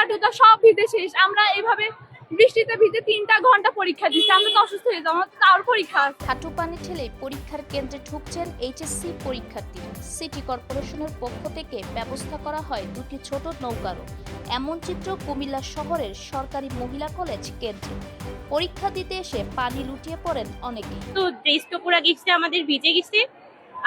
জুতা সব ভিজে শেষ। আমরা এভাবে বৃষ্টিতে ভিজে 3টা ঘন্টা পরীক্ষা দিচ্ছি। আমরা তো অসুস্থ হয়ে যাবো, আমাদের তার পরীক্ষা আছে। হাঁটু পানি ঠেলে পরীক্ষার কেন্দ্রে ঢুকছেন এইচএসসি পরীক্ষার্থী। সিটি কর্পোরেশনের পক্ষ থেকে ব্যবস্থা করা হয় দুটি ছোট নৌকারও। এমন চিত্র কুমিল্লা শহরের সরকারি মহিলা কলেজ কেন্দ্রে। পরীক্ষা দিতে এসে পানি লুটিয়ে পড়েন অনেকেই। তো ড্রেস তো পুরো গেছে, আমাদের ভিজে গেছে,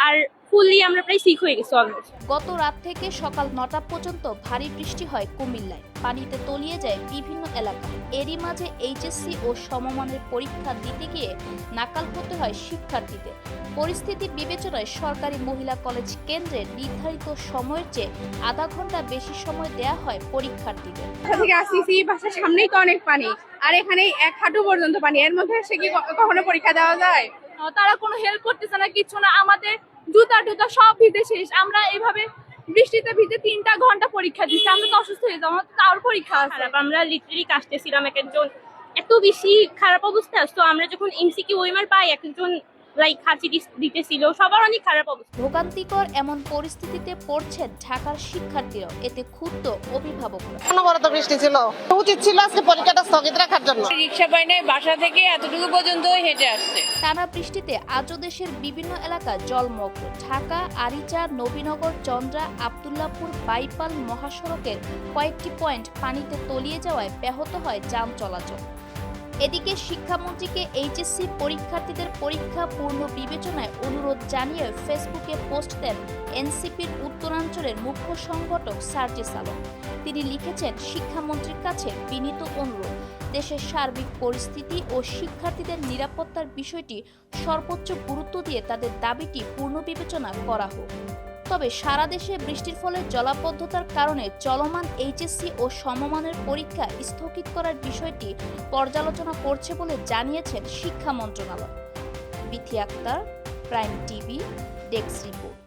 আর ফুললি আমরা প্রায় সিক হয়ে গেছি অলমোস্ট। গত রাত থেকে সকাল 9টা পর্যন্ত ভারী বৃষ্টি হয় কুমিল্লায়। পানিতে তলিয়ে যায় বিভিন্ন এলাকা। এরই মাঝে এইচএসসি ও সমমানের পরীক্ষা দিতে গিয়ে নাকাল হতে হয় শিক্ষার্থীদের। পরিস্থিতি বিবেচনায় সরকারি মহিলা কলেজ কেন্দ্রে নির্ধারিত সময়ের চেয়ে আধা ঘন্টা বেশি সময় দেয়া হয় পরীক্ষার্থীদের। বাসা থেকে আসছি, বাসার সামনেই তো অনেক পানি, আর এখানে 1 হাঁটু পর্যন্ত পানি। এর মধ্যে সে কি কখনো পরীক্ষা দেওয়া যায়? তারা কোনো হেল্প করতেছে না, কিছু না। আমাদের জুতা সব ভিজে শেষ। আমরা এইভাবে বৃষ্টিতে ভিজে 3টা ঘন্টা পরীক্ষা দিচ্ছি। আমরা তো অসুস্থ হয়ে যাবো, আমাদের তার পরীক্ষা আছে। খারাপ, আমরা লিটারালি কাশতেছিলাম, এক একজন এত বেশি খারাপ অবস্থা। তো আমরা যখন এমসিকিউ ওএমআর পাই, এক একজন লাইক হাঁচি দিতেছিল, সবার অনেক খারাপ অবস্থা। ভোগান্তিকর এমন পরিস্থিতিতে পড়ছেন ঢাকার শিক্ষার্থীরাও। এতে ক্ষুব্ধ অভিভাবকরা। অনবরত বৃষ্টি ছিল, উচিত ছিল আজকে পরীক্ষাটা স্থগিত রাখার জন্য। রিক্সা পাই নাই, বাসা থেকে এতটুকু পর্যন্ত হেঁটে আসছে। টানা বৃষ্টিতে আজও দেশের বিভিন্ন এলাকা জলমগ্ন। ঢাকা, আরিচা, নবীনগর, চন্দ্রা, আব্দুল্লাহপুর বাইপাল মহাসড়কের কয়েকটি পয়েন্ট পানিতে তলিয়ে যাওয়ায় ব্যাহত হয় যান চলাচল। এদিকে শিক্ষামন্ত্রীকে এইচএসসি পরীক্ষার্থীদের পরীক্ষা পূর্ণ বিবেচনায় অনুরোধ জানিয়ে ফেসবুকে পোস্ট দেন এনসিপির উত্তরাঞ্চলের মুখ্য সংগঠক সার্জিস আলম। তিনি লিখেছেন, শিক্ষামন্ত্রীর কাছে বিনীত অনুরোধ, দেশের সার্বিক পরিস্থিতি ও শিক্ষার্থীদের নিরাপত্তার বিষয়টি সর্বোচ্চ গুরুত্ব দিয়ে তাদের দাবিটি পূর্ণ বিবেচনা করা হোক। তবে সারা দেশে বৃষ্টির ফলে জলাবদ্ধতার কারণে চলমান এইচএসসি ও সমমানের পরীক্ষা স্থগিত করার বিষয়টি পর্যালোচনা করছে বলে জানিয়েছেন শিক্ষা মন্ত্রণালয়। Bithi Akter, prime TV, desk report.